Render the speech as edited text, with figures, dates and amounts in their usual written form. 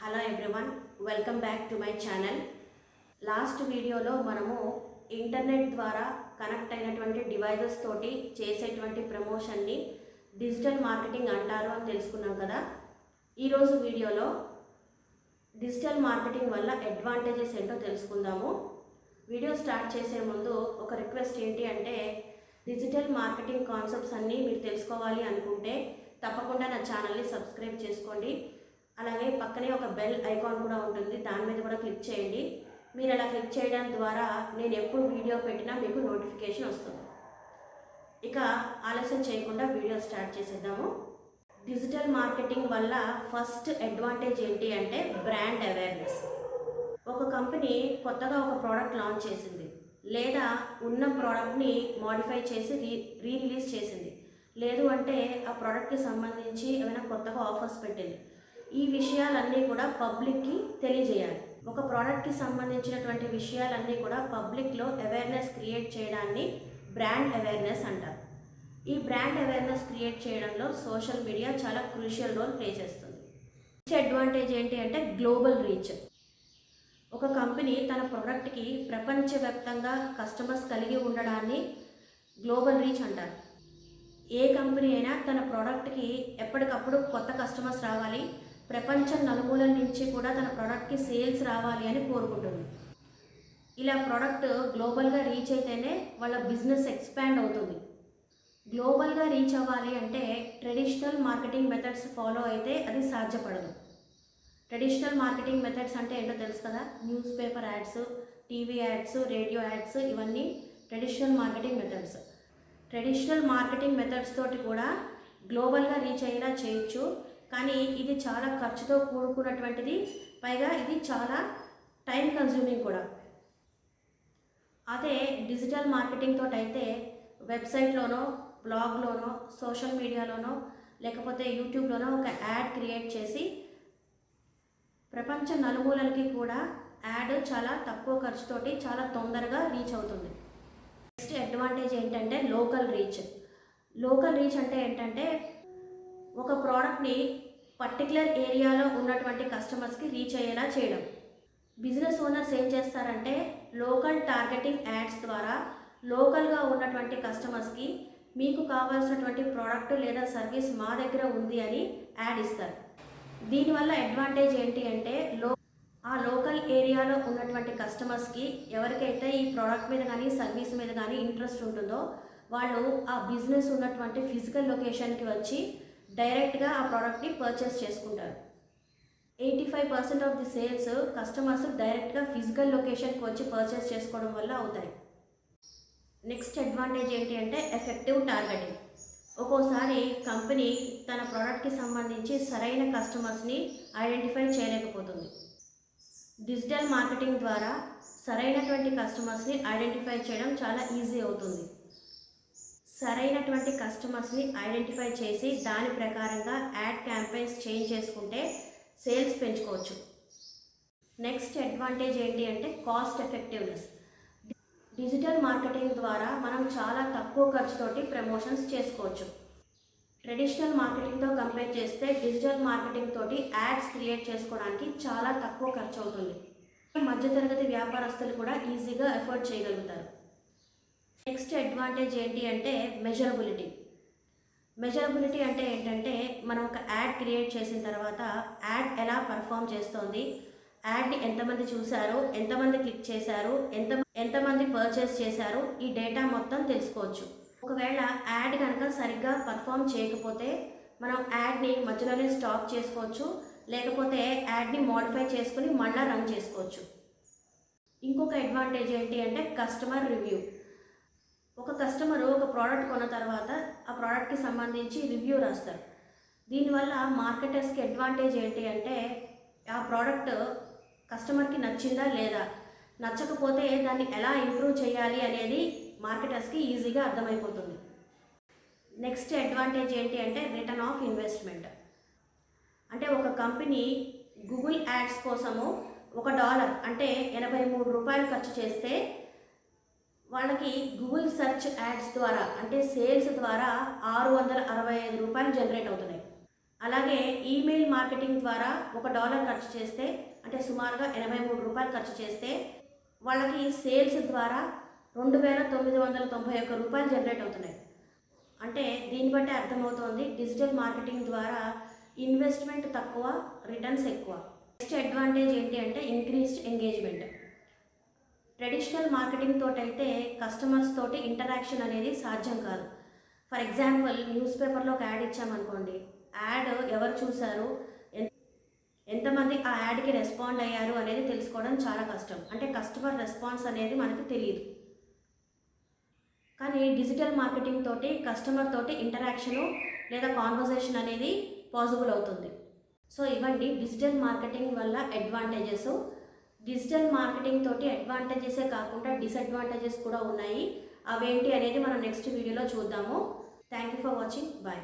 Hello everyone, welcome back to my channel. Last వీడియోలో మనము internet ద్వారా కనెక్ట్ అయినటువంటి డివైజెస్ తోటి చేసేటువంటి ప్రమోషన్ని డిజిటల్ మార్కెటింగ్ అంటారు అని తెలుసుకున్నాం కదా. ఈరోజు వీడియోలో డిజిటల్ మార్కెటింగ్ వల్ల అడ్వాంటేజెస్ ఏంటో తెలుసుకుందాము. వీడియో స్టార్ట్ చేసే ముందు ఒక రిక్వెస్ట్ ఏంటి అంటే, డిజిటల్ మార్కెటింగ్ కాన్సెప్ట్స్ అన్నీ మీరు తెలుసుకోవాలి అనుకుంటే తప్పకుండా నా ఛానల్ని సబ్స్క్రైబ్ చేసుకోండి. అలాగే పక్కనే ఒక బెల్ ఐకాన్ కూడా ఉంటుంది, దాని మీద కూడా క్లిక్ చేయండి. మీరు అలా క్లిక్ చేయడం ద్వారా నేను ఎప్పుడు వీడియో పెట్టినా మీకు నోటిఫికేషన్ వస్తుంది. ఇక ఆలస్యం చేయకుండా వీడియో స్టార్ట్ చేసేద్దాము. డిజిటల్ మార్కెటింగ్ వల్ల ఫస్ట్ అడ్వాంటేజ్ ఏంటి అంటే బ్రాండ్ అవేర్నెస్. ఒక కంపెనీ కొత్తగా ఒక ప్రోడక్ట్ లాంచ్ చేసింది, లేదా ఉన్న ప్రోడక్ట్ని మోడిఫై చేసి రిలీజ్ చేసింది, లేదు అంటే ఆ ప్రోడక్ట్కి సంబంధించి ఏమైనా కొత్తగా ఆఫర్స్ పెట్టింది. ఈ విషయాలన్నీ కూడా పబ్లిక్కి తెలియజేయాలి. ఒక ప్రోడక్ట్కి సంబంధించినటువంటి విషయాలన్నీ కూడా పబ్లిక్లో అవేర్నెస్ క్రియేట్ చేయడాన్ని బ్రాండ్ అవేర్నెస్ అంటారు. ఈ బ్రాండ్ అవేర్నెస్ క్రియేట్ చేయడంలో సోషల్ మీడియా చాలా క్రూషియల్ రోల్ ప్లే చేస్తుంది. నెక్స్ట్ అడ్వాంటేజ్ ఏంటి అంటే గ్లోబల్ రీచ్. ఒక కంపెనీ తన ప్రోడక్ట్కి ప్రపంచవ్యాప్తంగా కస్టమర్స్ కలిగి ఉండడాన్ని గ్లోబల్ రీచ్ అంటారు. ఏ కంపెనీ అయినా తన ప్రోడక్ట్కి ఎప్పటికప్పుడు కొత్త కస్టమర్స్ రావాలి, ప్రపంచం నలుమూలల నుంచి కూడా తన ప్రోడక్ట్కి సేల్స్ రావాలి అని కోరుకుంటుంది. ఇలా ప్రోడక్ట్ గ్లోబల్గా రీచ్ అయితేనే వాళ్ళ బిజినెస్ ఎక్స్పాండ్ అవుతుంది. గ్లోబల్గా రీచ్ అవ్వాలి అంటే ట్రెడిషనల్ మార్కెటింగ్ మెథడ్స్ ఫాలో అయితే అది సాధ్యపడదు. ట్రెడిషనల్ మార్కెటింగ్ మెథడ్స్ అంటే ఏంటో తెలుసు కదా. Newspaper ads, TV ads, radio ads, ఇవన్నీ traditional marketing methods. Traditional marketing methods తోటి కూడా గ్లోబల్గా రీచ్ అయ్యేలా చేయొచ్చు, కానీ ఇది చాలా ఖర్చుతో కూడుకున్నటువంటిది, పైగా ఇది చాలా టైం కన్జ్యూమింగ్ కూడా. అదే డిజిటల్ మార్కెటింగ్ తోటి అయితే వెబ్సైట్లోనో, బ్లాగ్లోనో, సోషల్ మీడియాలోనో, లేకపోతే యూట్యూబ్లోనో ఒక యాడ్ క్రియేట్ చేసి ప్రపంచ నలుమూలలకి కూడా యాడ్ చాలా తక్కువ ఖర్చుతోటి చాలా తొందరగా రీచ్ అవుతుంది. నెక్స్ట్ అడ్వాంటేజ్ ఏంటంటే లోకల్ రీచ్. లోకల్ రీచ్ అంటే ఏంటంటే ఒక ప్రోడక్ట్ని పర్టికులర్ ఏరియాలో ఉన్నటువంటి కస్టమర్స్కి రీచ్ అయ్యేలా చేయడం. బిజినెస్ ఓనర్స్ ఏం చేస్తారంటే లోకల్ టార్గెటింగ్ యాడ్స్ ద్వారా లోకల్గా ఉన్నటువంటి కస్టమర్స్కి మీకు కావాల్సినటువంటి ప్రోడక్ట్ లేదా సర్వీస్ మా దగ్గర ఉంది అని యాడ్ ఇస్తారు. దీనివల్ల అడ్వాంటేజ్ ఏంటి అంటే ఆ లోకల్ ఏరియాలో ఉన్నటువంటి కస్టమర్స్కి ఎవరికైతే ఈ ప్రోడక్ట్ మీద కానీ సర్వీస్ మీద కానీ ఇంట్రెస్ట్ ఉంటుందో వాళ్ళు ఆ బిజినెస్ ఉన్నటువంటి ఫిజికల్ లొకేషన్కి వచ్చి డైరెక్ట్గా ఆ ప్రోడక్ట్ని పర్చేస్ చేసుకుంటారు. 85% ఆఫ్ ది సేల్స్ కస్టమర్స్ డైరెక్ట్గా ఫిజికల్ లొకేషన్కి వచ్చి పర్చేస్ చేసుకోవడం వల్ల అవుతాయి. నెక్స్ట్ అడ్వాంటేజ్ ఏంటి అంటే ఎఫెక్టివ్ టార్గెటింగ్. ఒక్కోసారి కంపెనీ తన ప్రోడక్ట్కి సంబంధించి సరైన కస్టమర్స్ని ఐడెంటిఫై చేయలేకపోతుంది. డిజిటల్ మార్కెటింగ్ ద్వారా సరైనటువంటి కస్టమర్స్ని ఐడెంటిఫై చేయడం చాలా ఈజీ అవుతుంది. సరైనటువంటి కస్టమర్స్ని ఐడెంటిఫై చేసి దాని ప్రకారంగా యాడ్ క్యాంపెయిన్స్ చేంజ్ చేసుకుంటే సేల్స్ పెంచుకోవచ్చు. నెక్స్ట్ అడ్వాంటేజ్ ఏంటి అంటే కాస్ట్ ఎఫెక్టివ్నెస్. డిజిటల్ మార్కెటింగ్ ద్వారా మనం చాలా తక్కువ ఖర్చుతోటి ప్రమోషన్స్ చేసుకోవచ్చు. ట్రెడిషనల్ మార్కెటింగ్తో కంపేర్ చేస్తే డిజిటల్ మార్కెటింగ్ తోటి యాడ్స్ క్రియేట్ చేసుకోవడానికి చాలా తక్కువ ఖర్చు అవుతుంది. మధ్యతరగతి వ్యాపారస్తులు కూడా ఈజీగా ఎఫోర్డ్ చేయగలుగుతారు. నెక్స్ట్ అడ్వాంటేజ్ ఏంటి అంటే మెజరబిలిటీ. మెజరబిలిటీ అంటే ఏంటంటే మనం ఒక యాడ్ క్రియేట్ చేసిన తర్వాత యాడ్ ఎలా పర్ఫామ్ చేస్తోంది, యాడ్ని ఎంతమంది చూశారు, ఎంతమంది క్లిక్ చేశారు, ఎంతమంది పర్చేస్ చేశారు, ఈ డేటా మొత్తం తెలుసుకోవచ్చు. ఒకవేళ యాడ్ కనుక సరిగ్గా పర్ఫామ్ చేయకపోతే మనం యాడ్ని మధ్యలోనే స్టాప్ చేసుకోవచ్చు, లేకపోతే యాడ్ని మోడిఫై చేసుకుని మళ్ళీ రన్ చేసుకోవచ్చు. ఇంకొక అడ్వాంటేజ్ ఏంటి అంటే కస్టమర్ రివ్యూ. ఒక కస్టమరు ఒక ప్రోడక్ట్ కొన్న తర్వాత ఆ ప్రోడక్ట్కి సంబంధించి రివ్యూ రాస్తారు. దీనివల్ల మార్కెటర్స్కి అడ్వాంటేజ్ ఏంటి అంటే ఆ ప్రోడక్ట్ కస్టమర్కి నచ్చిందా లేదా, నచ్చకపోతే దాన్ని ఎలా ఇంప్రూవ్ చేయాలి అనేది మార్కెటర్స్కి ఈజీగా అర్థమైపోతుంది. నెక్స్ట్ అడ్వాంటేజ్ ఏంటి అంటే రిటర్న్ ఆఫ్ ఇన్వెస్ట్మెంట్. అంటే ఒక కంపెనీ గూగుల్ యాడ్స్ కోసము $1 అంటే 83 రూపాయలు ఖర్చు చేస్తే వాళ్ళకి గూగుల్ సెర్చ్ యాడ్స్ ద్వారా అంటే సేల్స్ ద్వారా 665 రూపాయలు జనరేట్ అవుతున్నాయి. అలాగే ఈమెయిల్ మార్కెటింగ్ ద్వారా $1 ఖర్చు చేస్తే, అంటే సుమారుగా రూ. 83 ఖర్చు చేస్తే వాళ్ళకి సేల్స్ ద్వారా $2,991 జనరేట్ అవుతున్నాయి. అంటే దీన్ని బట్టి అర్థమవుతోంది డిజిటల్ మార్కెటింగ్ ద్వారా ఇన్వెస్ట్మెంట్ తక్కువ, రిటర్న్స్ ఎక్కువ. నెక్స్ట్ అడ్వాంటేజ్ ఏంటి అంటే ఇంక్రీస్డ్ ఎంగేజ్మెంట్. ట్రెడిషనల్ మార్కెటింగ్ తోటైతే కస్టమర్స్ తోటి ఇంటరాక్షన్ అనేది సాధ్యం కాదు. ఫర్ ఎగ్జాంపుల్ న్యూస్ పేపర్లో ఒక యాడ్ ఇచ్చామనుకోండి, యాడ్ ఎవరు చూశారు, ఎంతమంది ఆ యాడ్కి రెస్పాండ్ అయ్యారు అనేది తెలుసుకోవడం చాలా కష్టం. అంటే కస్టమర్ రెస్పాన్స్ అనేది మనకు తెలియదు. కానీ డిజిటల్ మార్కెటింగ్ తోటి కస్టమర్ తోటి ఇంటరాక్షను లేదా కాన్వర్జేషన్ అనేది పాసిబుల్ అవుతుంది. సో ఇవ్వండి డిజిటల్ మార్కెటింగ్ వల్ల అడ్వాంటేజెస్. డిజిటల్ మార్కెటింగ్ తోటి అడ్వాంటేజెసే కాకుండా డిసడ్వాంటేజెస్ కూడా ఉన్నాయి. అవేంటి అనేది మనం నెక్స్ట్ వీడియోలో చూద్దాము. Thank you for watching. Bye.